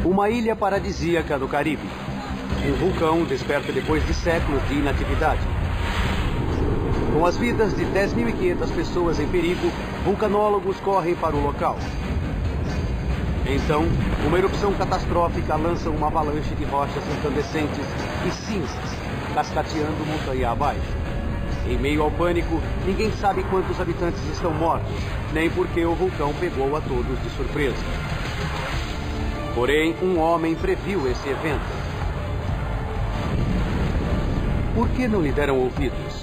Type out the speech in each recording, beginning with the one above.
Uma ilha paradisíaca do Caribe. Um vulcão desperta depois de séculos de inatividade. Com as vidas de 10.500 pessoas em perigo, vulcanólogos correm para o local. Então, uma erupção catastrófica lança uma avalanche de rochas incandescentes e cinzas, cascateando montanha abaixo. Em meio ao pânico, ninguém sabe quantos habitantes estão mortos, nem porque o vulcão pegou a todos de surpresa. Porém, um homem previu esse evento. Por que não lhe deram ouvidos?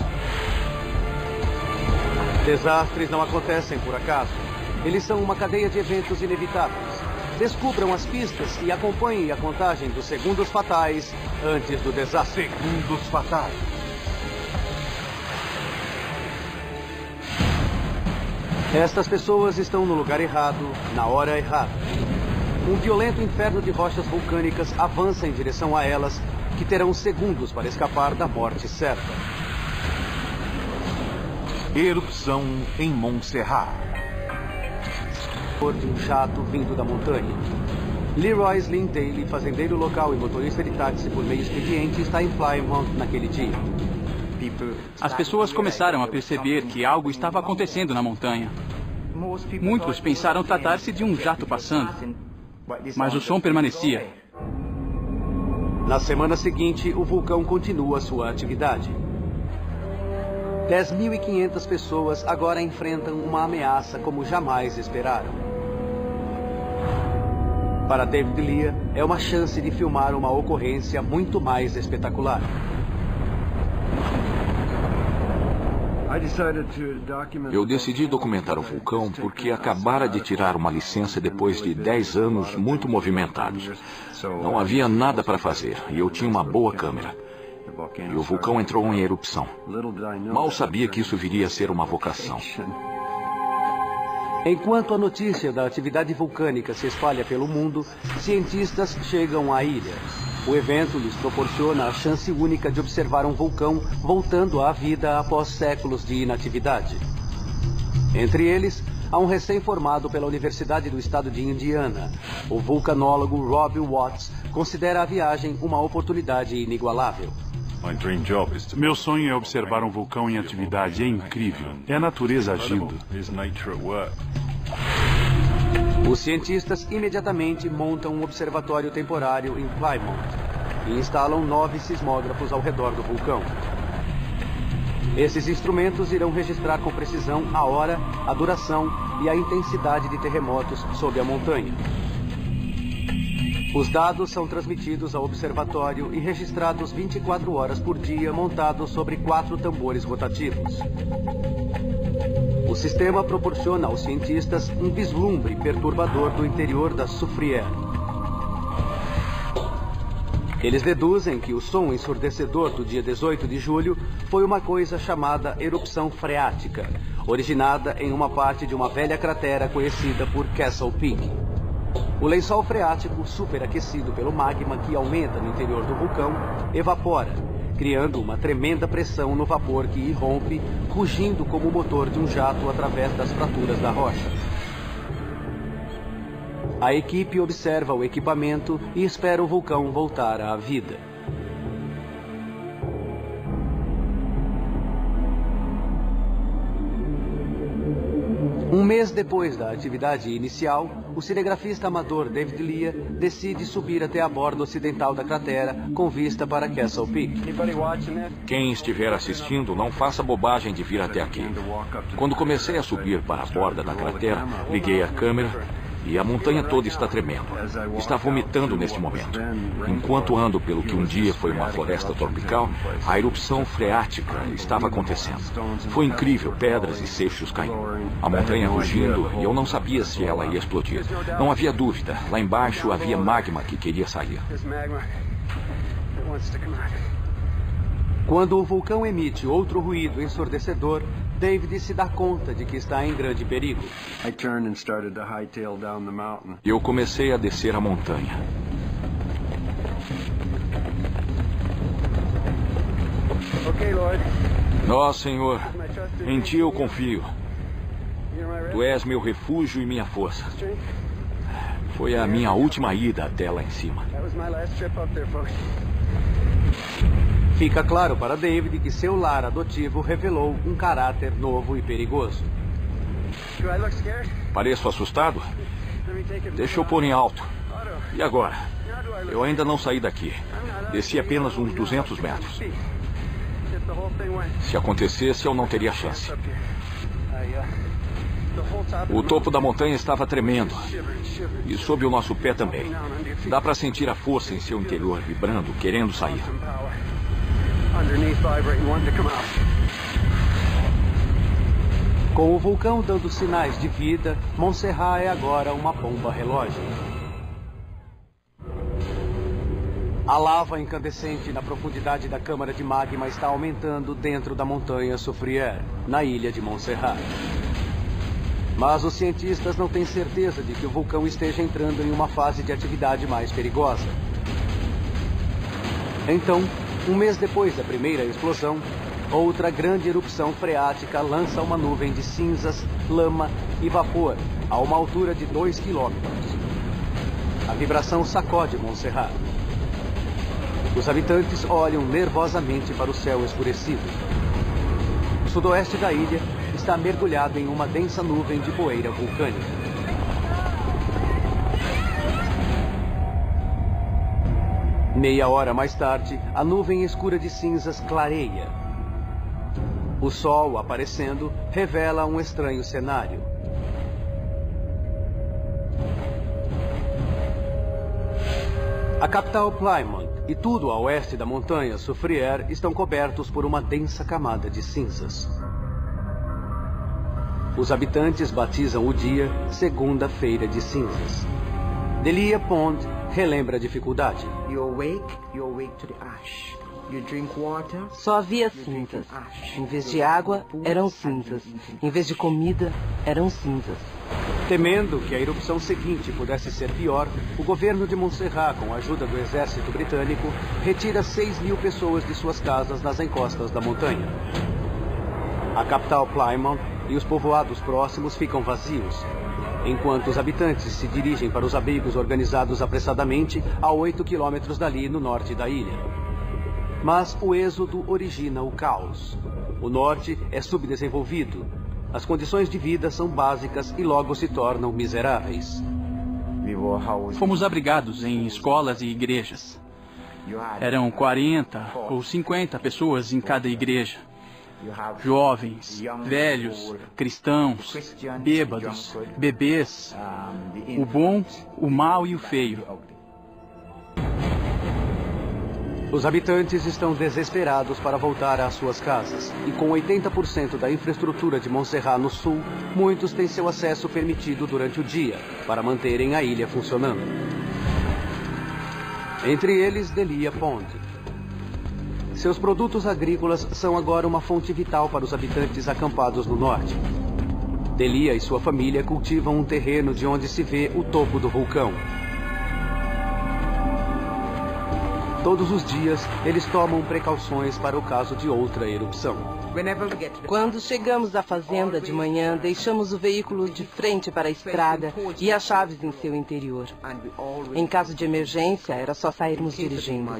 Desastres não acontecem por acaso. Eles são uma cadeia de eventos inevitáveis. Descubram as pistas e acompanhem a contagem dos segundos fatais antes do desastre. Segundos fatais. Estas pessoas estão no lugar errado, na hora errada. Um violento inferno de rochas vulcânicas avança em direção a elas, que terão segundos para escapar da morte certa. Erupção em Montserrat. De um jato vindo da montanha. Leroy Slim Daly, fazendeiro local e motorista de táxi por meio expediente, está em Plymouth naquele dia. As pessoas começaram a perceber que algo estava acontecendo na montanha. Muitos pensaram tratar-se de um jato passando, mas o som permanecia. Na semana seguinte, o vulcão continua sua atividade. 10.500 pessoas agora enfrentam uma ameaça como jamais esperaram. Para David Lear, é uma chance de filmar uma ocorrência muito mais espetacular. Eu decidi documentar o vulcão porque acabara de tirar uma licença depois de 10 anos muito movimentados. Não havia nada para fazer e eu tinha uma boa câmera. E o vulcão entrou em erupção. Mal sabia que isso viria a ser uma vocação. Enquanto a notícia da atividade vulcânica se espalha pelo mundo, cientistas chegam à ilha. O evento lhes proporciona a chance única de observar um vulcão voltando à vida após séculos de inatividade. Entre eles, há um recém-formado pela Universidade do Estado de Indiana. O vulcanólogo Robbie Watts considera a viagem uma oportunidade inigualável. Meu sonho é observar um vulcão em atividade. É incrível. É a natureza agindo. Os cientistas imediatamente montam um observatório temporário em Plymouth e instalam 9 sismógrafos ao redor do vulcão. Esses instrumentos irão registrar com precisão a hora, a duração e a intensidade de terremotos sob a montanha. Os dados são transmitidos ao observatório e registrados 24 horas por dia, montados sobre 4 tambores rotativos. O sistema proporciona aos cientistas um vislumbre perturbador do interior da Soufrière. Eles deduzem que o som ensurdecedor do dia 18 de julho foi uma coisa chamada erupção freática, originada em uma parte de uma velha cratera conhecida por Castle Peak. O lençol freático, superaquecido pelo magma que aumenta no interior do vulcão, evapora, criando uma tremenda pressão no vapor que irrompe, rugindo como o motor de um jato através das fraturas da rocha. A equipe observa o equipamento e espera o vulcão voltar à vida. Um mês depois da atividade inicial, o cinegrafista amador David Lear decide subir até a borda ocidental da cratera com vista para Castle Peak. Quem estiver assistindo, não faça bobagem de vir até aqui. Quando comecei a subir para a borda da cratera, liguei a câmera e a montanha toda está tremendo. Está vomitando neste momento. Enquanto ando pelo que um dia foi uma floresta tropical, a erupção freática estava acontecendo. Foi incrível, pedras e seixos caindo. A montanha rugindo e eu não sabia se ela ia explodir. Não havia dúvida. Lá embaixo havia magma que queria sair. Quando o vulcão emite outro ruído ensurdecedor, David se dá conta de que está em grande perigo. Eu comecei a descer a montanha. Ó, Senhor, em Ti eu confio. Tu és meu refúgio e minha força. Foi a minha última ida até lá em cima. Fica claro para David que seu lar adotivo revelou um caráter novo e perigoso. Pareço assustado? Deixa eu pôr em alto. E agora? Eu ainda não saí daqui. Desci apenas uns 200 metros. Se acontecesse, eu não teria chance. O topo da montanha estava tremendo. E sob o nosso pé também. Dá para sentir a força em seu interior vibrando, querendo sair. Com o vulcão dando sinais de vida, Montserrat é agora uma bomba relógio. A lava incandescente na profundidade da câmara de magma está aumentando dentro da montanha Soufrière, na ilha de Montserrat. Mas os cientistas não têm certeza de que o vulcão esteja entrando em uma fase de atividade mais perigosa. Então, um mês depois da primeira explosão, outra grande erupção freática lança uma nuvem de cinzas, lama e vapor a uma altura de 2 quilômetros. A vibração sacode Montserrat. Os habitantes olham nervosamente para o céu escurecido. O sudoeste da ilha está mergulhado em uma densa nuvem de poeira vulcânica. Meia hora mais tarde, a nuvem escura de cinzas clareia. O sol, aparecendo, revela um estranho cenário. A capital Plymouth e tudo a oeste da montanha Soufrière estão cobertos por uma densa camada de cinzas. Os habitantes batizam o dia Segunda-feira de Cinzas. Delia Pond relembra a dificuldade. Só havia cinzas. Em vez de água, eram cinzas. Em vez de comida, eram cinzas. Temendo que a erupção seguinte pudesse ser pior, o governo de Montserrat, com a ajuda do exército britânico, retira 6.000 pessoas de suas casas nas encostas da montanha. A capital Plymouth e os povoados próximos ficam vazios, enquanto os habitantes se dirigem para os abrigos organizados apressadamente a 8 quilômetros dali no norte da ilha. Mas o êxodo origina o caos. O norte é subdesenvolvido. As condições de vida são básicas e logo se tornam miseráveis. Fomos abrigados em escolas e igrejas. Eram 40 ou 50 pessoas em cada igreja. Jovens, velhos, cristãos, bêbados, bebês, o bom, o mau e o feio. Os habitantes estão desesperados para voltar às suas casas. E com 80% da infraestrutura de Montserrat no sul, muitos têm seu acesso permitido durante o dia, para manterem a ilha funcionando. Entre eles, Delia Pond. Seus produtos agrícolas são agora uma fonte vital para os habitantes acampados no norte. Delia e sua família cultivam um terreno de onde se vê o topo do vulcão. Todos os dias, eles tomam precauções para o caso de outra erupção. Quando chegamos à fazenda de manhã, deixamos o veículo de frente para a estrada e as chaves em seu interior. Em caso de emergência, era só sairmos dirigindo.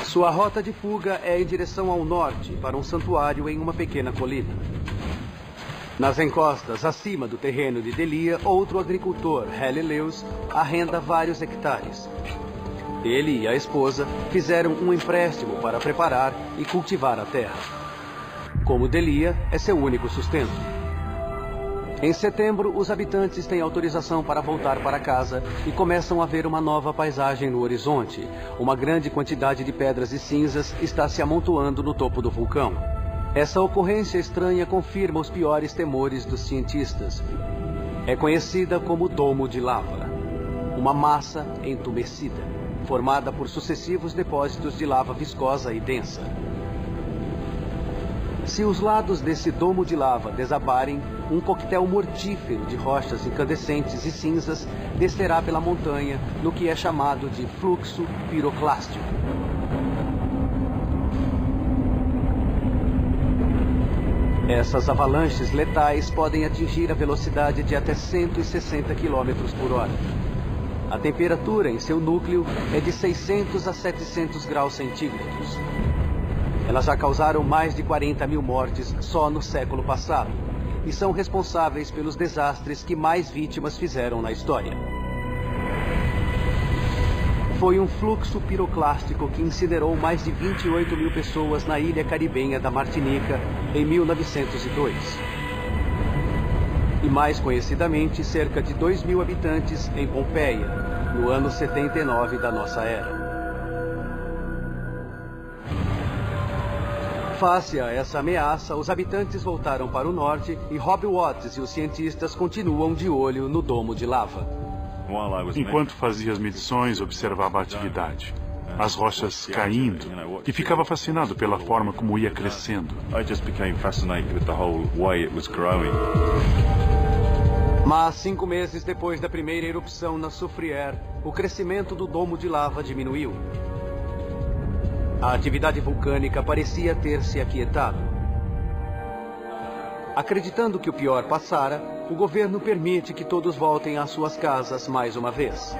Sua rota de fuga é em direção ao norte, para um santuário em uma pequena colina. Nas encostas, acima do terreno de Delia, outro agricultor, Halley Lewis, arrenda vários hectares. Ele e a esposa fizeram um empréstimo para preparar e cultivar a terra. Como Delia é seu único sustento. Em setembro, os habitantes têm autorização para voltar para casa e começam a ver uma nova paisagem no horizonte. Uma grande quantidade de pedras e cinzas está se amontoando no topo do vulcão. Essa ocorrência estranha confirma os piores temores dos cientistas. É conhecida como domo de lava. Uma massa entumecida, formada por sucessivos depósitos de lava viscosa e densa. Se os lados desse domo de lava desabarem, um coquetel mortífero de rochas incandescentes e cinzas descerá pela montanha no que é chamado de fluxo piroclástico. Essas avalanches letais podem atingir a velocidade de até 160 km por hora. A temperatura em seu núcleo é de 600 a 700 graus centígrados. Elas já causaram mais de 40 mil mortes só no século passado e são responsáveis pelos desastres que mais vítimas fizeram na história. Foi um fluxo piroclástico que incinerou mais de 28 mil pessoas na ilha caribenha da Martinica em 1902. E mais conhecidamente, cerca de 2 mil habitantes em Pompeia, no ano 79 da nossa era. Face a essa ameaça, os habitantes voltaram para o norte e Rob Watts e os cientistas continuam de olho no domo de lava. Enquanto fazia as medições, observava a atividade. As rochas caindo, e ficava fascinado pela forma como ia crescendo. Mas 5 meses depois da primeira erupção na Soufrière, o crescimento do domo de lava diminuiu. A atividade vulcânica parecia ter se aquietado. Acreditando que o pior passara, o governo permite que todos voltem às suas casas mais uma vez.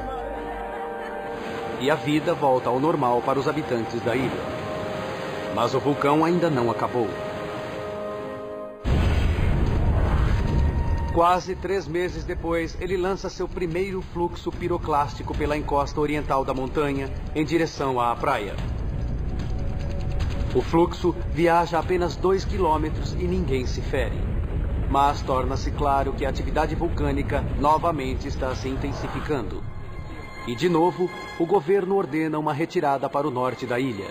E a vida volta ao normal para os habitantes da ilha. Mas o vulcão ainda não acabou. Quase 3 meses depois, ele lança seu primeiro fluxo piroclástico pela encosta oriental da montanha, em direção à praia. O fluxo viaja apenas 2 quilômetros e ninguém se fere. Mas torna-se claro que a atividade vulcânica novamente está se intensificando. E, de novo, o governo ordena uma retirada para o norte da ilha.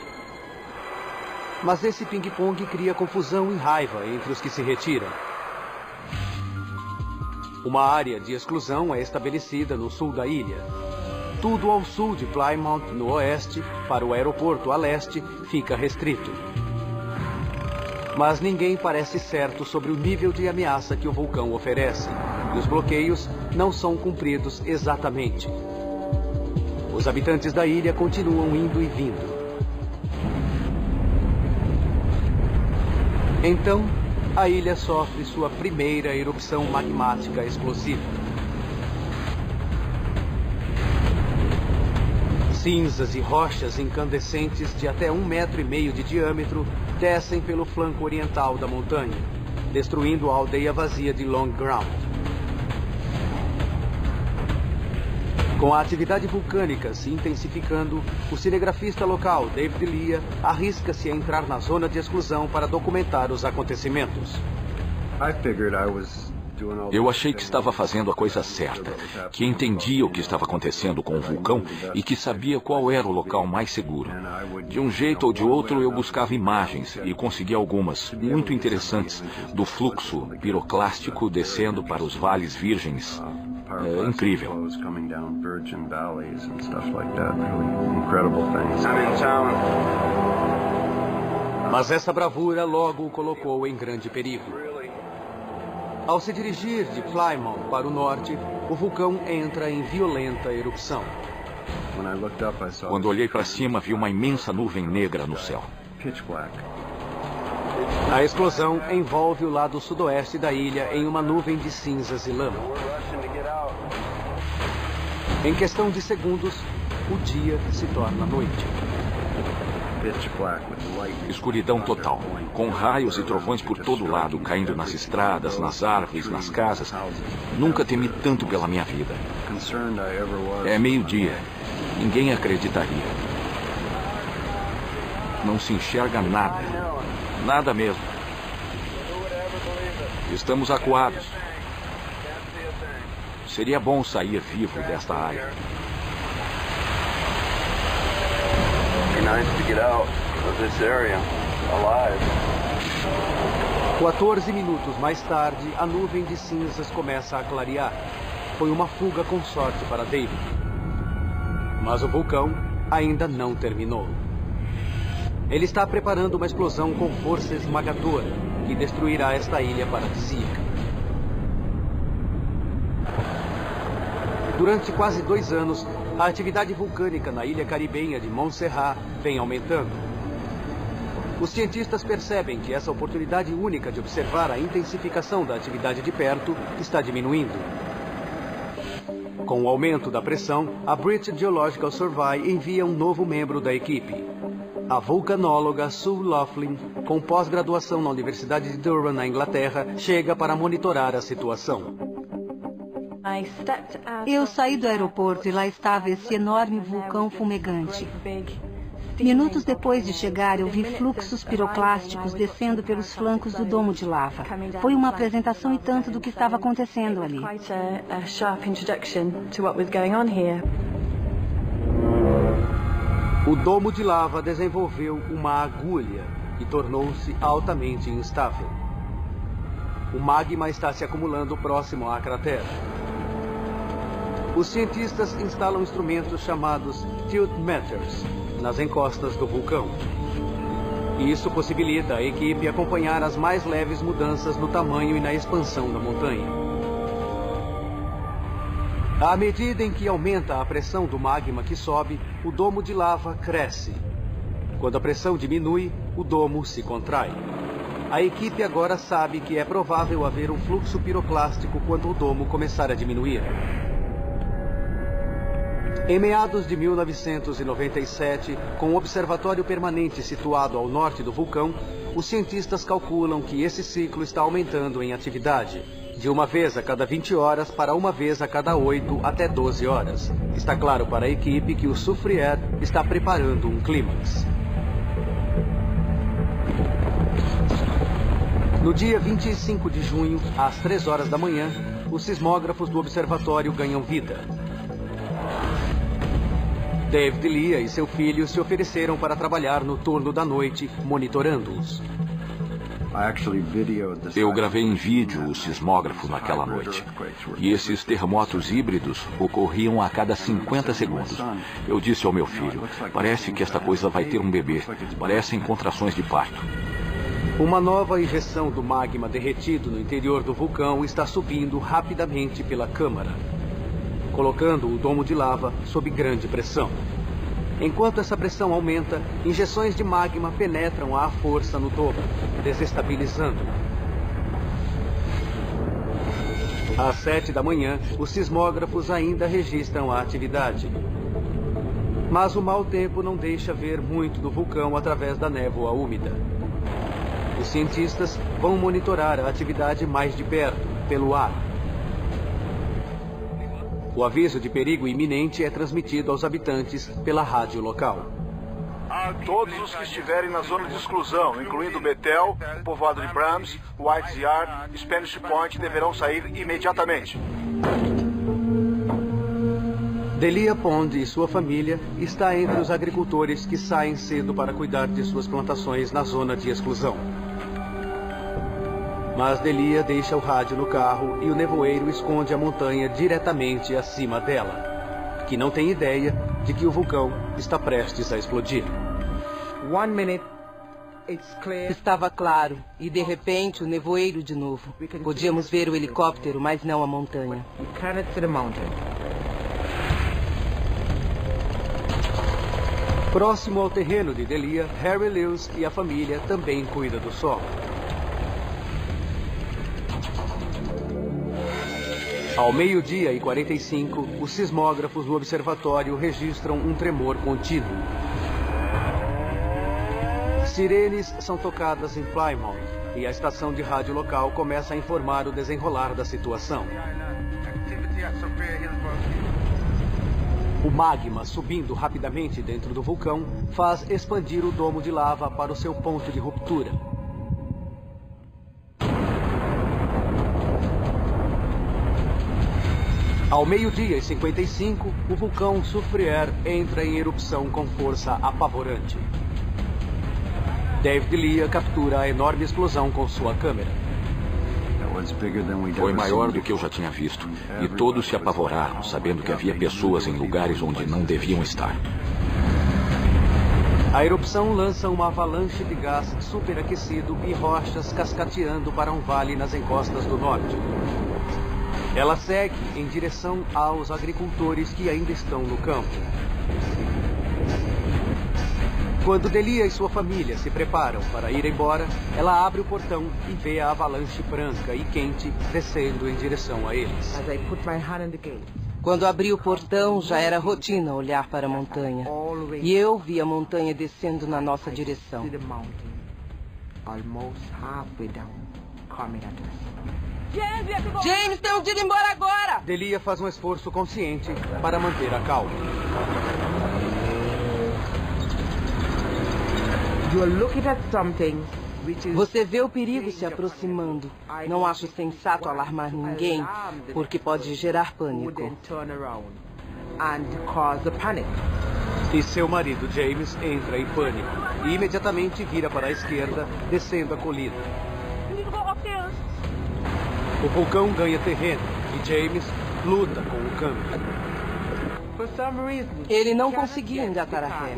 Mas esse ping-pong cria confusão e raiva entre os que se retiram. Uma área de exclusão é estabelecida no sul da ilha. Tudo ao sul de Plymouth, no oeste, para o aeroporto a leste, fica restrito. Mas ninguém parece certo sobre o nível de ameaça que o vulcão oferece, e os bloqueios não são cumpridos exatamente. Os habitantes da ilha continuam indo e vindo. Então, a ilha sofre sua primeira erupção magmática explosiva. Cinzas e rochas incandescentes de até 1,5 metros de diâmetro descem pelo flanco oriental da montanha, destruindo a aldeia vazia de Long Ground. Com a atividade vulcânica se intensificando, o cinegrafista local, David Lea, arrisca-se a entrar na zona de exclusão para documentar os acontecimentos. Eu achei que estava fazendo a coisa certa, que entendia o que estava acontecendo com o vulcão e que sabia qual era o local mais seguro. De um jeito ou de outro, eu buscava imagens e consegui algumas, muito interessantes, do fluxo piroclástico descendo para os vales virgens. É incrível. Mas essa bravura logo o colocou em grande perigo. Ao se dirigir de Plymouth para o norte, o vulcão entra em violenta erupção. Quando olhei para cima, vi uma imensa nuvem negra no céu. A explosão envolve o lado sudoeste da ilha em uma nuvem de cinzas e lama. Em questão de segundos, o dia se torna noite. Escuridão total, com raios e trovões por todo lado, caindo nas estradas, nas árvores, nas casas. Nunca temi tanto pela minha vida. É meio-dia. Ninguém acreditaria. Não se enxerga nada. Nada mesmo. Estamos acuados. Seria bom sair vivo desta área. 14 minutos mais tarde, a nuvem de cinzas começa a clarear. Foi uma fuga com sorte para David. Mas o vulcão ainda não terminou. Ele está preparando uma explosão com força esmagadora que destruirá esta ilha paradisíaca. Durante quase 2 anos, a atividade vulcânica na ilha caribenha de Montserrat vem aumentando. Os cientistas percebem que essa oportunidade única de observar a intensificação da atividade de perto está diminuindo. Com o aumento da pressão, a British Geological Survey envia um novo membro da equipe. A vulcanóloga Sue Laughlin, com pós-graduação na Universidade de Durham, na Inglaterra, chega para monitorar a situação. Eu saí do aeroporto e lá estava esse enorme vulcão fumegante. Minutos depois de chegar, eu vi fluxos piroclásticos descendo pelos flancos do domo de lava. Foi uma apresentação e tanto do que estava acontecendo ali. O domo de lava desenvolveu uma agulha e tornou-se altamente instável. O magma está se acumulando próximo à cratera. Os cientistas instalam instrumentos chamados tiltmeters nas encostas do vulcão. Isso possibilita a equipe acompanhar as mais leves mudanças no tamanho e na expansão da montanha. À medida em que aumenta a pressão do magma que sobe, o domo de lava cresce. Quando a pressão diminui, o domo se contrai. A equipe agora sabe que é provável haver um fluxo piroclástico quando o domo começar a diminuir. Em meados de 1997, com o observatório permanente situado ao norte do vulcão, os cientistas calculam que esse ciclo está aumentando em atividade, de uma vez a cada 20 horas para uma vez a cada 8 até 12 horas. Está claro para a equipe que o Soufrière está preparando um clímax. No dia 25 de junho, às 3 horas da manhã, os sismógrafos do observatório ganham vida. David Lia e seu filho se ofereceram para trabalhar no turno da noite, monitorando-os. Eu gravei em vídeo o sismógrafo naquela noite. E esses terremotos híbridos ocorriam a cada 50 segundos. Eu disse ao meu filho, parece que esta coisa vai ter um bebê. Parecem contrações de parto. Uma nova injeção do magma derretido no interior do vulcão está subindo rapidamente pela câmara, colocando o domo de lava sob grande pressão. Enquanto essa pressão aumenta, injeções de magma penetram à força no domo, desestabilizando-o. Às 7 da manhã, os sismógrafos ainda registram a atividade. Mas o mau tempo não deixa ver muito do vulcão através da névoa úmida. Os cientistas vão monitorar a atividade mais de perto, pelo ar. O aviso de perigo iminente é transmitido aos habitantes pela rádio local. Todos os que estiverem na zona de exclusão, incluindo Bethel, o povoado de Brahms, White's Yard e Spanish Point, deverão sair imediatamente. Delia Pond e sua família está entre os agricultores que saem cedo para cuidar de suas plantações na zona de exclusão. Mas Delia deixa o rádio no carro e o nevoeiro esconde a montanha diretamente acima dela, que não tem ideia de que o vulcão está prestes a explodir. Estava claro, e de repente o nevoeiro de novo. Podíamos ver o helicóptero, mas não a montanha. Próximo ao terreno de Delia, Harry Lewis e a família também cuidam do solo. Ao meio-dia e 45, os sismógrafos no observatório registram um tremor contínuo. Sirenes são tocadas em Plymouth e a estação de rádio local começa a informar o desenrolar da situação. O magma subindo rapidamente dentro do vulcão faz expandir o domo de lava para o seu ponto de ruptura. Ao meio-dia e 55, o vulcão Soufrière entra em erupção com força apavorante. David Lia captura a enorme explosão com sua câmera. Foi maior do que eu já tinha visto. E todos se apavoraram, sabendo que havia pessoas em lugares onde não deviam estar. A erupção lança uma avalanche de gás superaquecido e rochas cascateando para um vale nas encostas do norte. Ela segue em direção aos agricultores que ainda estão no campo. Enquanto Delia e sua família se preparam para ir embora, ela abre o portão e vê a avalanche branca e quente descendo em direção a eles. Quando abri o portão, já era rotina olhar para a montanha. E eu vi a montanha descendo na nossa direção. James, temos de ir embora agora! Delia faz um esforço consciente para manter a calma. Você vê o perigo se aproximando. Não acho sensato alarmar ninguém, porque pode gerar pânico. E seu marido James entra em pânico e imediatamente vira para a esquerda, descendo a colina. O vulcão ganha terreno e James luta com o câmbio. Ele não conseguia engatar a ré.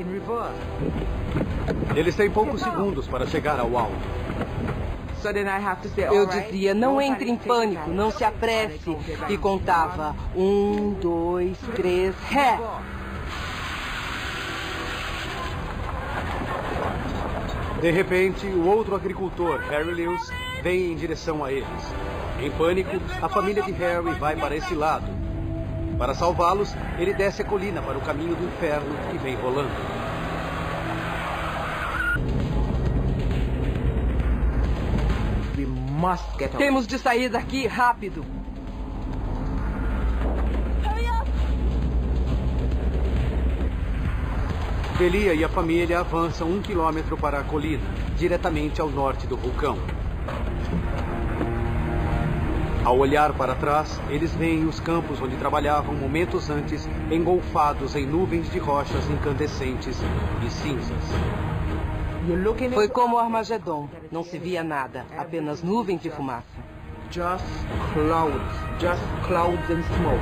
Eles têm poucos segundos para chegar ao alto. Eu dizia, não entre em pânico, não se apresse. E contava, 1, 2, 3, ré. De repente, o outro agricultor, Harry Lewis, vem em direção a eles. Em pânico, a família de Harry vai para esse lado. Para salvá-los, ele desce a colina para o caminho do inferno que vem rolando. Temos de sair daqui rápido. Delia e a família avançam 1 quilômetro para a colina, diretamente ao norte do vulcão. Ao olhar para trás, eles veem os campos onde trabalhavam momentos antes, engolfados em nuvens de rochas incandescentes e cinzas. Foi como o Armagedon. Não se via nada, apenas nuvens de fumaça. Just clouds and smoke.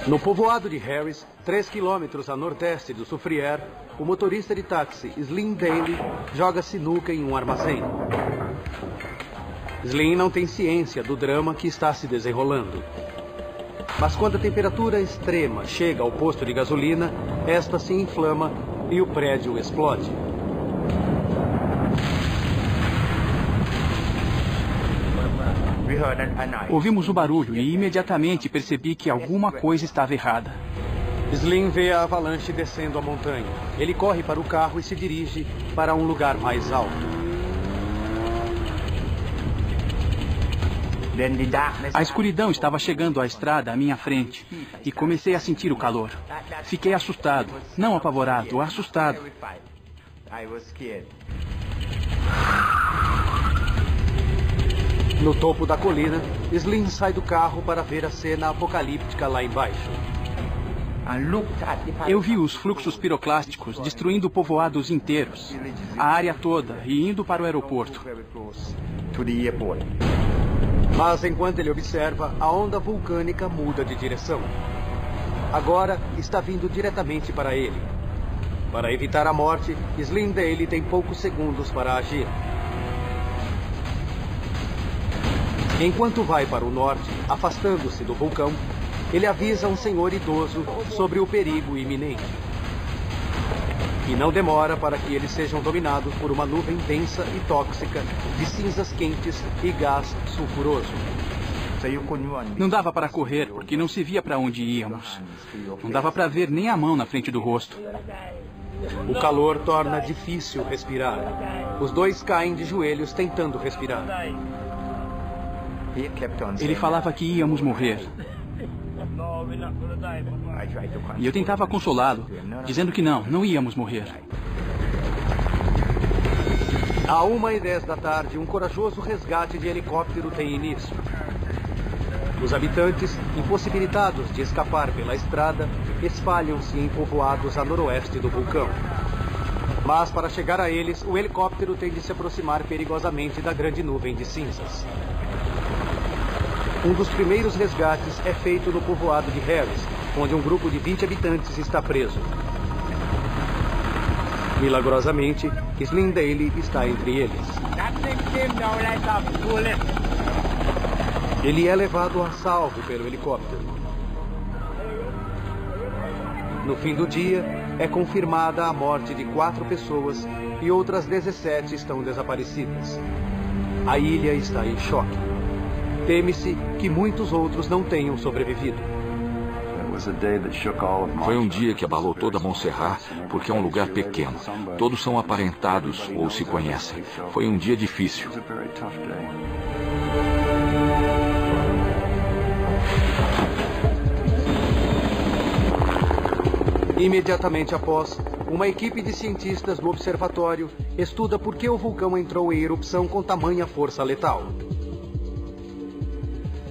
No povoado de Harris, 3 quilômetros a nordeste do Soufrière, o motorista de táxi Slim Daly joga sinuca em um armazém. Slim não tem ciência do drama que está se desenrolando. Mas quando a temperatura extrema chega ao posto de gasolina, esta se inflama e o prédio explode. Ouvimos o barulho e imediatamente percebi que alguma coisa estava errada. Slim vê a avalanche descendo a montanha. Ele corre para o carro e se dirige para um lugar mais alto. A escuridão estava chegando à estrada à minha frente e comecei a sentir o calor. Fiquei assustado, não apavorado, assustado. No topo da colina, Slim sai do carro para ver a cena apocalíptica lá embaixo. Eu vi os fluxos piroclásticos destruindo povoados inteiros, a área toda, e indo para o aeroporto. Mas enquanto ele observa, a onda vulcânica muda de direção. Agora está vindo diretamente para ele. Para evitar a morte, Slim Daly tem poucos segundos para agir. Enquanto vai para o norte, afastando-se do vulcão, ele avisa um senhor idoso sobre o perigo iminente. E não demora para que eles sejam dominados por uma nuvem densa e tóxica de cinzas quentes e gás sulfuroso. Não dava para correr, porque não se via para onde íamos. Não dava para ver nem a mão na frente do rosto. O calor torna difícil respirar. Os dois caem de joelhos tentando respirar. Ele falava que íamos morrer. E eu tentava consolá-lo, dizendo que não íamos morrer. À 1h10 da tarde, um corajoso resgate de helicóptero tem início. Os habitantes, impossibilitados de escapar pela estrada, espalham-se em povoados a noroeste do vulcão. Mas para chegar a eles, o helicóptero tem de se aproximar perigosamente da grande nuvem de cinzas. Um dos primeiros resgates é feito no povoado de Harris, onde um grupo de 20 habitantes está preso. Milagrosamente, Slim Daly está entre eles. Ele é levado a salvo pelo helicóptero. No fim do dia, é confirmada a morte de 4 pessoas e outras 17 estão desaparecidas. A ilha está em choque. Teme-se que muitos outros não tenham sobrevivido. Foi um dia que abalou toda Montserrat, porque é um lugar pequeno. Todos são aparentados ou se conhecem. Foi um dia difícil. Imediatamente após, uma equipe de cientistas do observatório estuda por que o vulcão entrou em erupção com tamanha força letal.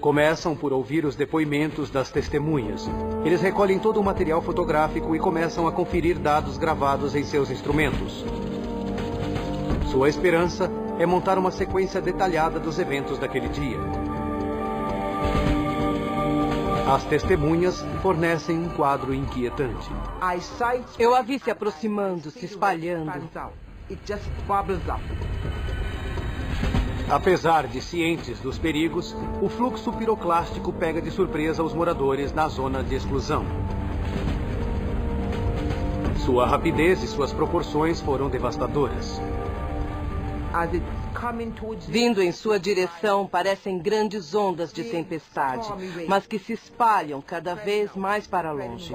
Começam por ouvir os depoimentos das testemunhas. Eles recolhem todo o material fotográfico e começam a conferir dados gravados em seus instrumentos. Sua esperança é montar uma sequência detalhada dos eventos daquele dia. As testemunhas fornecem um quadro inquietante. Eu a vi se aproximando, se espalhando. Apesar de cientes dos perigos, o fluxo piroclástico pega de surpresa os moradores na zona de exclusão. Sua rapidez e suas proporções foram devastadoras. Vindo em sua direção, parecem grandes ondas de tempestade, mas que se espalham cada vez mais para longe.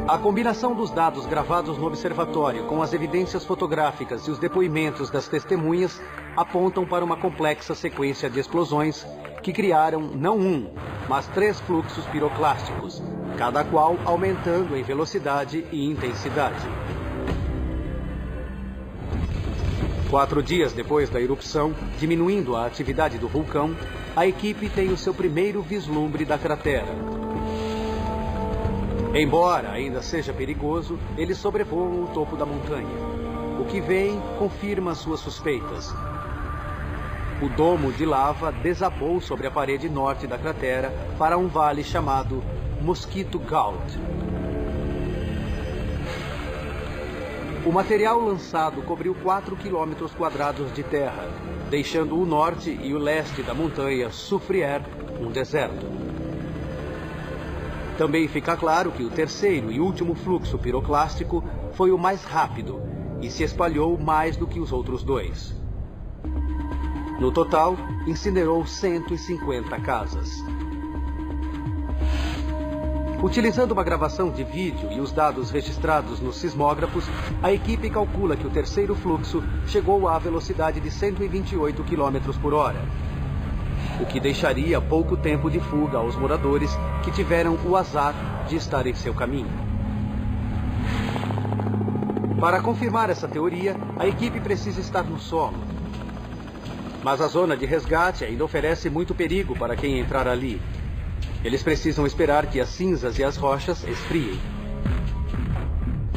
A combinação dos dados gravados no observatório com as evidências fotográficas e os depoimentos das testemunhas apontam para uma complexa sequência de explosões que criaram não um, mas 3 fluxos piroclásticos, cada qual aumentando em velocidade e intensidade. 4 dias depois da erupção, diminuindo a atividade do vulcão, a equipe tem o seu primeiro vislumbre da cratera. Embora ainda seja perigoso, eles sobrevoam o topo da montanha. O que vem confirma suas suspeitas. O domo de lava desabou sobre a parede norte da cratera para um vale chamado Mosquito Gulch. O material lançado cobriu 4 quilômetros quadrados de terra, deixando o norte e o leste da montanha Soufrière um deserto. Também fica claro que o terceiro e último fluxo piroclástico foi o mais rápido e se espalhou mais do que os outros 2. No total, incinerou 150 casas. Utilizando uma gravação de vídeo e os dados registrados nos sismógrafos, a equipe calcula que o terceiro fluxo chegou à velocidade de 128 km por hora. O que deixaria pouco tempo de fuga aos moradores que tiveram o azar de estar em seu caminho. Para confirmar essa teoria, a equipe precisa estar no solo. Mas a zona de resgate ainda oferece muito perigo para quem entrar ali. Eles precisam esperar que as cinzas e as rochas esfriem.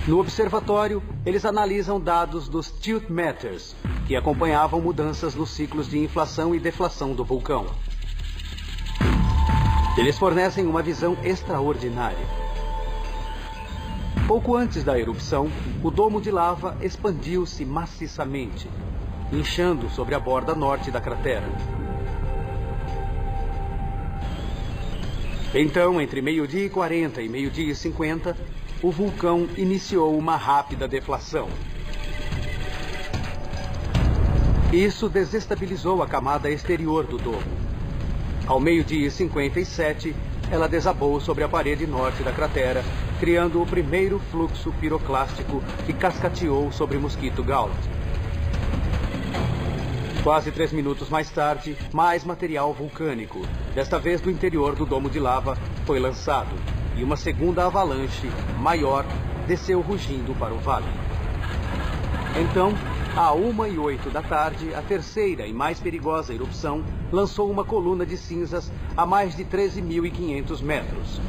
No observatório, eles analisam dados dos tilt meters, que acompanhavam mudanças nos ciclos de inflação e deflação do vulcão. Eles fornecem uma visão extraordinária. Pouco antes da erupção, o domo de lava expandiu-se maciçamente, inchando sobre a borda norte da cratera. Então, entre 12h40 e 12h50, o vulcão iniciou uma rápida deflação. Isso desestabilizou a camada exterior do domo. Ao 12h57, ela desabou sobre a parede norte da cratera, criando o primeiro fluxo piroclástico que cascateou sobre Mosquito Gulch. Quase 3 minutos mais tarde, mais material vulcânico, desta vez do interior do domo de lava, foi lançado, e uma segunda avalanche, maior, desceu rugindo para o vale. Então, à 1h08 da tarde, a terceira e mais perigosa erupção lançou uma coluna de cinzas a mais de 13.500 metros.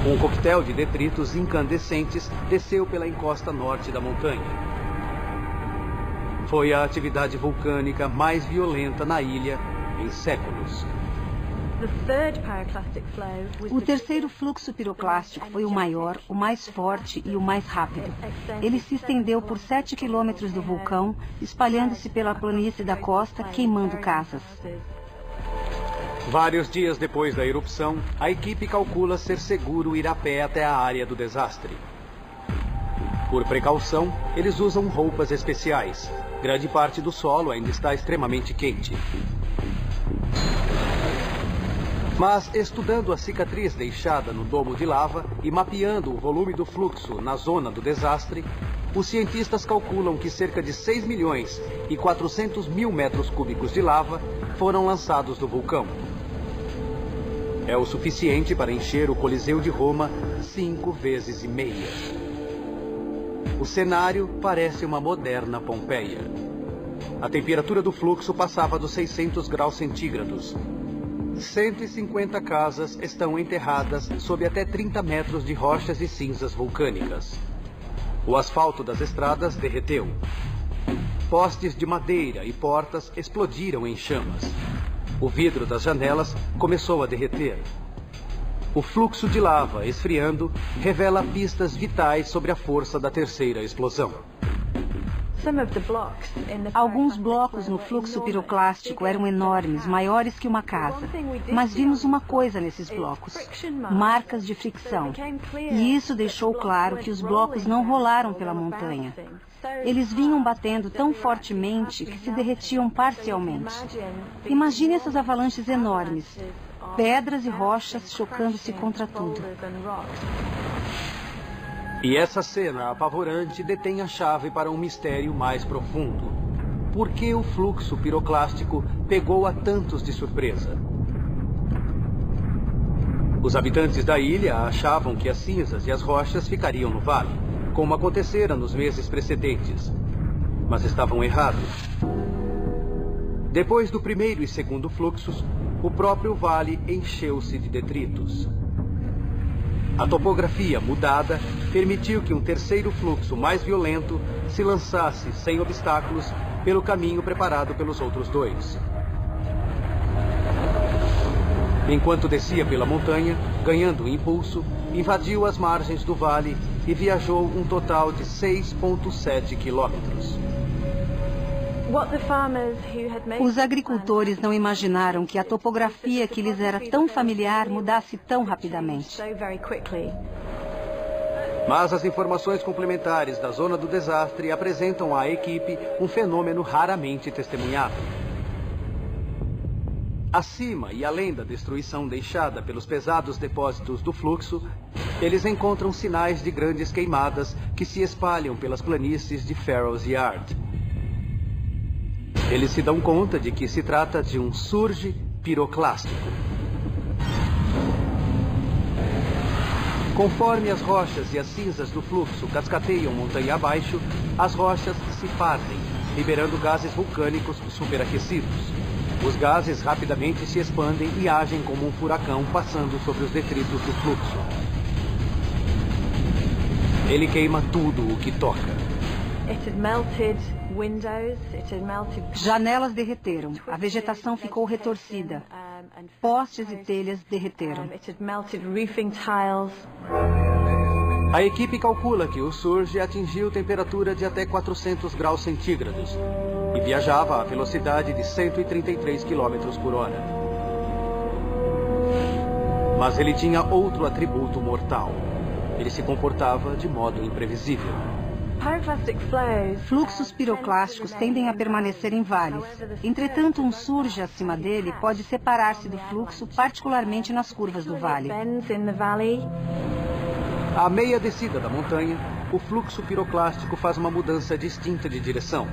Um coquetel de detritos incandescentes desceu pela encosta norte da montanha. Foi a atividade vulcânica mais violenta na ilha em séculos. O terceiro fluxo piroclástico foi o maior, o mais forte e o mais rápido. Ele se estendeu por 7 quilômetros do vulcão, espalhando-se pela planície da costa, queimando casas. Vários dias depois da erupção, a equipe calcula ser seguro ir a pé até a área do desastre. Por precaução, eles usam roupas especiais. Grande parte do solo ainda está extremamente quente. Mas, estudando a cicatriz deixada no domo de lava e mapeando o volume do fluxo na zona do desastre, os cientistas calculam que cerca de 6 milhões e 400 mil metros cúbicos de lava foram lançados do vulcão. É o suficiente para encher o Coliseu de Roma 5 vezes e meia. O cenário parece uma moderna Pompeia. A temperatura do fluxo passava dos 600 graus centígrados. 150 casas estão enterradas sob até 30 metros de rochas e cinzas vulcânicas. O asfalto das estradas derreteu. Postes de madeira e portas explodiram em chamas. O vidro das janelas começou a derreter. O fluxo de lava esfriando revela pistas vitais sobre a força da terceira explosão. Alguns blocos no fluxo piroclástico eram enormes, maiores que uma casa. Mas vimos uma coisa nesses blocos: marcas de fricção. E isso deixou claro que os blocos não rolaram pela montanha. Eles vinham batendo tão fortemente que se derretiam parcialmente. Imagine essas avalanches enormes, pedras e rochas chocando-se contra tudo. E essa cena apavorante detém a chave para um mistério mais profundo. Por que o fluxo piroclástico pegou a tantos de surpresa? Os habitantes da ilha achavam que as cinzas e as rochas ficariam no vale, como acontecera nos meses precedentes. Mas estavam errados. Depois do primeiro e segundo fluxos, o próprio vale encheu-se de detritos. A topografia mudada permitiu que um terceiro fluxo mais violento se lançasse sem obstáculos pelo caminho preparado pelos outros dois. Enquanto descia pela montanha, ganhando impulso, invadiu as margens do vale e viajou um total de 6,7 quilômetros. Os agricultores não imaginaram que a topografia que lhes era tão familiar mudasse tão rapidamente. Mas as informações complementares da zona do desastre apresentam à equipe um fenômeno raramente testemunhado. Acima e além da destruição deixada pelos pesados depósitos do fluxo, eles encontram sinais de grandes queimadas que se espalham pelas planícies de Pharaoh's Yard. Eles se dão conta de que se trata de um surge piroclástico. Conforme as rochas e as cinzas do fluxo cascateiam montanha abaixo, as rochas se partem, liberando gases vulcânicos superaquecidos. Os gases rapidamente se expandem e agem como um furacão passando sobre os detritos do fluxo. Ele queima tudo o que toca. Janelas derreteram, a vegetação ficou retorcida, postes e telhas derreteram. A equipe calcula que o surge atingiu temperatura de até 400 graus centígrados e viajava a velocidade de 133 km por hora. Mas ele tinha outro atributo mortal. Ele se comportava de modo imprevisível. Fluxos piroclásticos tendem a permanecer em vales. Entretanto, um surge acima dele pode separar-se do fluxo, particularmente nas curvas do vale. À meia descida da montanha, o fluxo piroclástico faz uma mudança distinta de direção.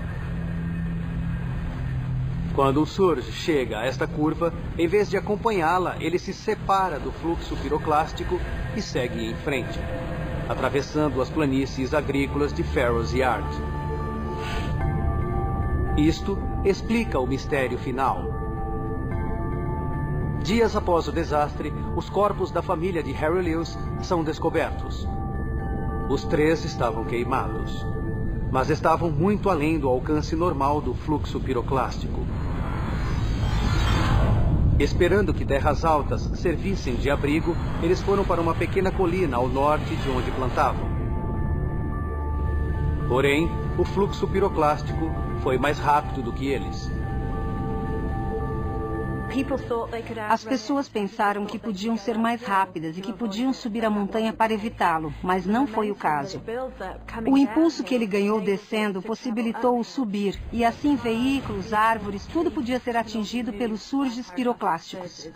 Quando o surge chega a esta curva, em vez de acompanhá-la, ele se separa do fluxo piroclástico e segue em frente, atravessando as planícies agrícolas de Pharaoh's Yard. Isto explica o mistério final. Dias após o desastre, os corpos da família de Harry Lewis são descobertos. Os 3 estavam queimados, mas estavam muito além do alcance normal do fluxo piroclástico. Esperando que terras altas servissem de abrigo, eles foram para uma pequena colina ao norte de onde plantavam. Porém, o fluxo piroclástico foi mais rápido do que eles. As pessoas pensaram que podiam ser mais rápidas e que podiam subir a montanha para evitá-lo, mas não foi o caso. O impulso que ele ganhou descendo possibilitou-o subir, e assim veículos, árvores, tudo podia ser atingido pelos surges piroclásticos.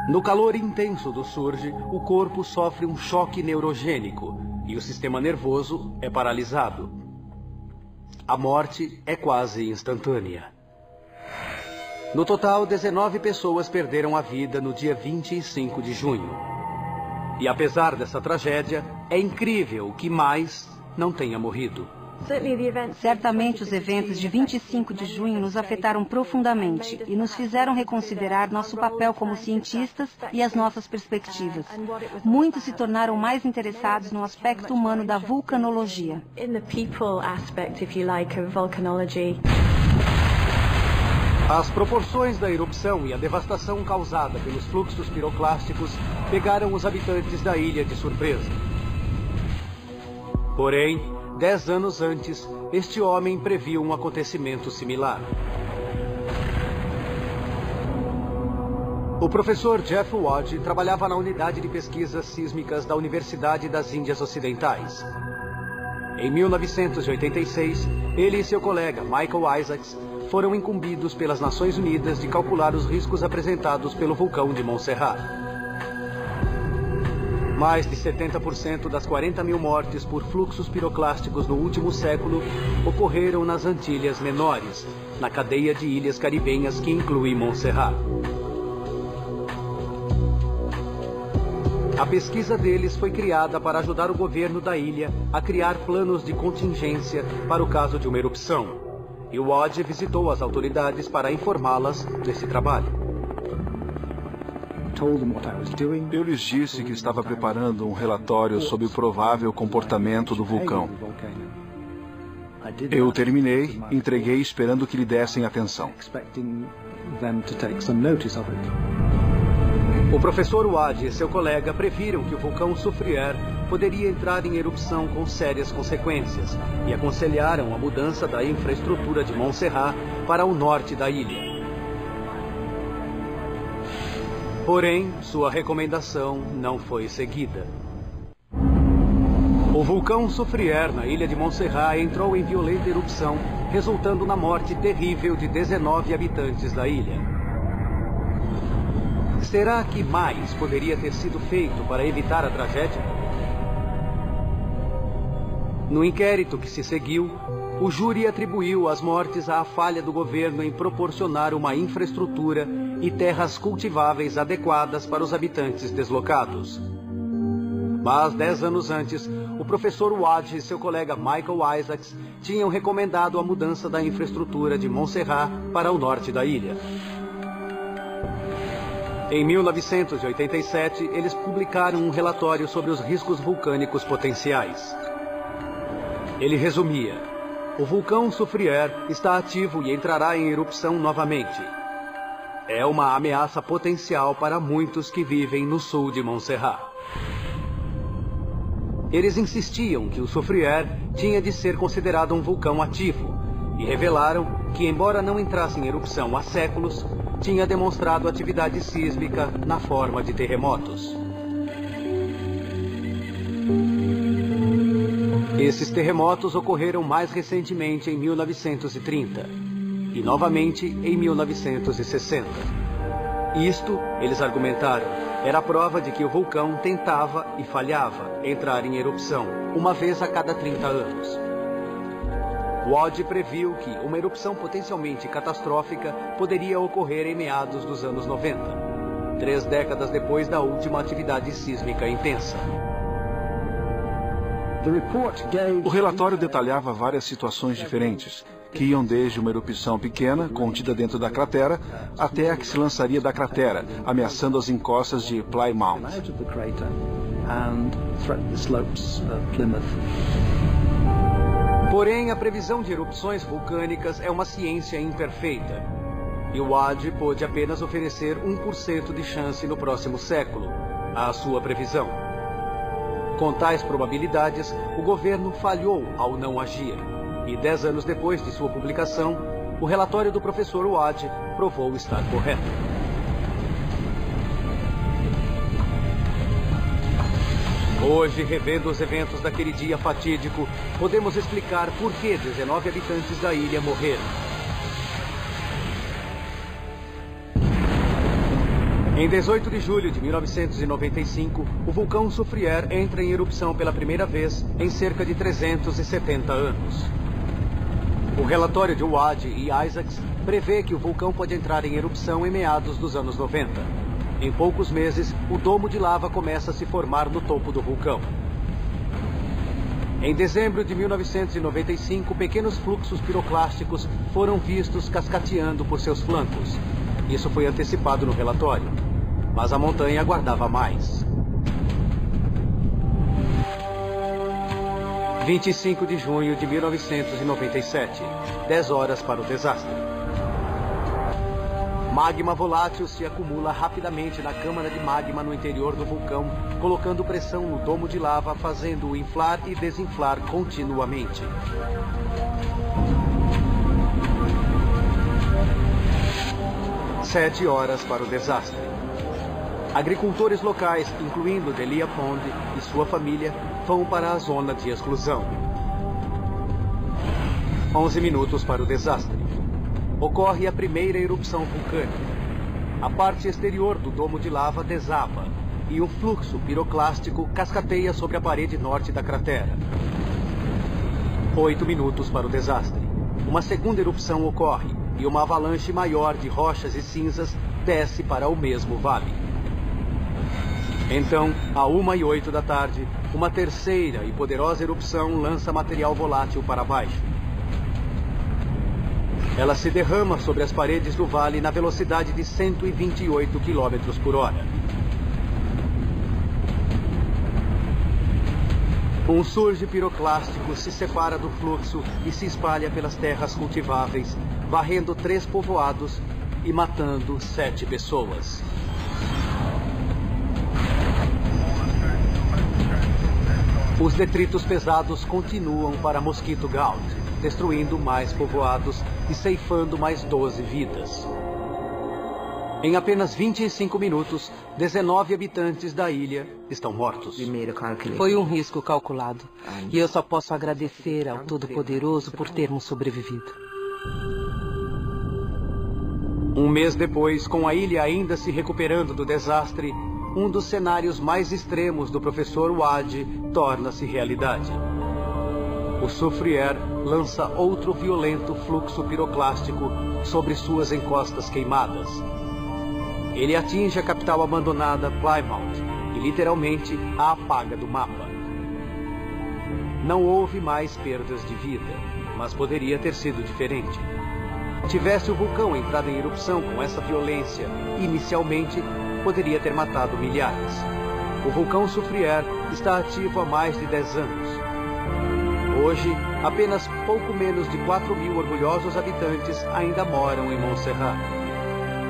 No calor intenso do surge, o corpo sofre um choque neurogênico e o sistema nervoso é paralisado. A morte é quase instantânea. No total, 19 pessoas perderam a vida no dia 25 de junho. E apesar dessa tragédia, é incrível que mais não tenha morrido. Certamente os eventos de 25 de junho nos afetaram profundamente e nos fizeram reconsiderar nosso papel como cientistas e as nossas perspectivas. Muitos se tornaram mais interessados no aspecto humano da vulcanologia. As proporções da erupção e a devastação causada pelos fluxos piroclásticos pegaram os habitantes da ilha de surpresa. Porém, 10 anos antes, este homem previu um acontecimento similar. O professor Jeff Wad trabalhava na unidade de pesquisas sísmicas da Universidade das Índias Ocidentais. Em 1986, ele e seu colega Michael Isaacs foram incumbidos pelas Nações Unidas de calcular os riscos apresentados pelo vulcão de Montserrat. Mais de 70% das 40 mil mortes por fluxos piroclásticos no último século ocorreram nas Antilhas Menores, na cadeia de ilhas caribenhas que inclui Montserrat. A pesquisa deles foi criada para ajudar o governo da ilha a criar planos de contingência para o caso de uma erupção. E o Wad visitou as autoridades para informá-las desse trabalho. Eu lhes disse que estava preparando um relatório sobre o provável comportamento do vulcão. Eu terminei, entreguei esperando que lhe dessem atenção. O professor Wad e seu colega previram que o vulcão Soufrière poderia entrar em erupção com sérias consequências e aconselharam a mudança da infraestrutura de Montserrat para o norte da ilha. Porém, sua recomendação não foi seguida. O vulcão Soufrière, na ilha de Montserrat, entrou em violenta erupção, resultando na morte terrível de 19 habitantes da ilha. Será que mais poderia ter sido feito para evitar a tragédia? No inquérito que se seguiu, o júri atribuiu as mortes à falha do governo em proporcionar uma infraestrutura e terras cultiváveis adequadas para os habitantes deslocados. Mas 10 anos antes, o professor Wad e seu colega Michael Isaacs tinham recomendado a mudança da infraestrutura de Montserrat para o norte da ilha. Em 1987, eles publicaram um relatório sobre os riscos vulcânicos potenciais. Ele resumia: o vulcão Soufrière está ativo e entrará em erupção novamente. É uma ameaça potencial para muitos que vivem no sul de Montserrat. Eles insistiam que o Soufrière tinha de ser considerado um vulcão ativo e revelaram que, embora não entrasse em erupção há séculos, tinha demonstrado atividade sísmica na forma de terremotos. Esses terremotos ocorreram mais recentemente em 1930 e novamente em 1960. Isto, eles argumentaram, era a prova de que o vulcão tentava e falhava entrar em erupção uma vez a cada 30 anos. Wad previu que uma erupção potencialmente catastrófica poderia ocorrer em meados dos anos 90, 3 décadas depois da última atividade sísmica intensa. O relatório detalhava várias situações diferentes, que iam desde uma erupção pequena, contida dentro da cratera, até a que se lançaria da cratera, ameaçando as encostas de Plymouth. Porém, a previsão de erupções vulcânicas é uma ciência imperfeita. E o Wad pôde apenas oferecer 1% de chance no próximo século, à sua previsão. Com tais probabilidades, o governo falhou ao não agir. E 10 anos depois de sua publicação, o relatório do professor Wad provou estar correto. Hoje, revendo os eventos daquele dia fatídico, podemos explicar por que 19 habitantes da ilha morreram. Em 18 de julho de 1995, o vulcão Soufrière entra em erupção pela primeira vez em cerca de 370 anos. O relatório de Wad e Isaacs prevê que o vulcão pode entrar em erupção em meados dos anos 90. Em poucos meses, o domo de lava começa a se formar no topo do vulcão. Em dezembro de 1995, pequenos fluxos piroclásticos foram vistos cascateando por seus flancos. Isso foi antecipado no relatório, mas a montanha aguardava mais. 25 de junho de 1997, 10 horas para o desastre. Magma volátil se acumula rapidamente na câmara de magma no interior do vulcão, colocando pressão no domo de lava, fazendo-o inflar e desinflar continuamente. Sete horas para o desastre. Agricultores locais, incluindo Delia Pond e sua família, vão para a zona de exclusão. 11 minutos para o desastre. Ocorre a primeira erupção vulcânica. A parte exterior do domo de lava desaba e um fluxo piroclástico cascateia sobre a parede norte da cratera. 8 minutos para o desastre. Uma segunda erupção ocorre e uma avalanche maior de rochas e cinzas desce para o mesmo vale. Então, à 1h08 da tarde, uma terceira e poderosa erupção lança material volátil para baixo. Ela se derrama sobre as paredes do vale na velocidade de 128 km por hora. Um surge piroclástico se separa do fluxo e se espalha pelas terras cultiváveis, varrendo 3 povoados e matando 7 pessoas. Os detritos pesados continuam para Mosquito Gulch, destruindo mais povoados e ceifando mais 12 vidas. Em apenas 25 minutos, 19 habitantes da ilha estão mortos. Foi um risco calculado. E eu só posso agradecer ao Todo-Poderoso por termos sobrevivido. Um mês depois, com a ilha ainda se recuperando do desastre, um dos cenários mais extremos do professor Wad torna-se realidade. O Soufrière lança outro violento fluxo piroclástico sobre suas encostas queimadas. Ele atinge a capital abandonada Plymouth e literalmente a apaga do mapa. Não houve mais perdas de vida, mas poderia ter sido diferente. Tivesse o vulcão entrado em erupção com essa violência, inicialmente, poderia ter matado milhares. O vulcão Soufrière está ativo há mais de 10 anos. Hoje, apenas pouco menos de 4.000 orgulhosos habitantes ainda moram em Montserrat,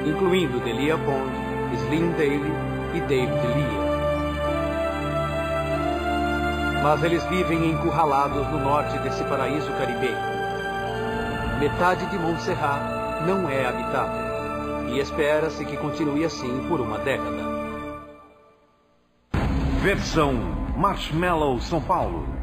incluindo Delia Pond, Slim Daly e David Lia. Mas eles vivem encurralados no norte desse paraíso caribenho. Metade de Montserrat não é habitável e espera-se que continue assim por uma década. Versão Marshmallow São Paulo.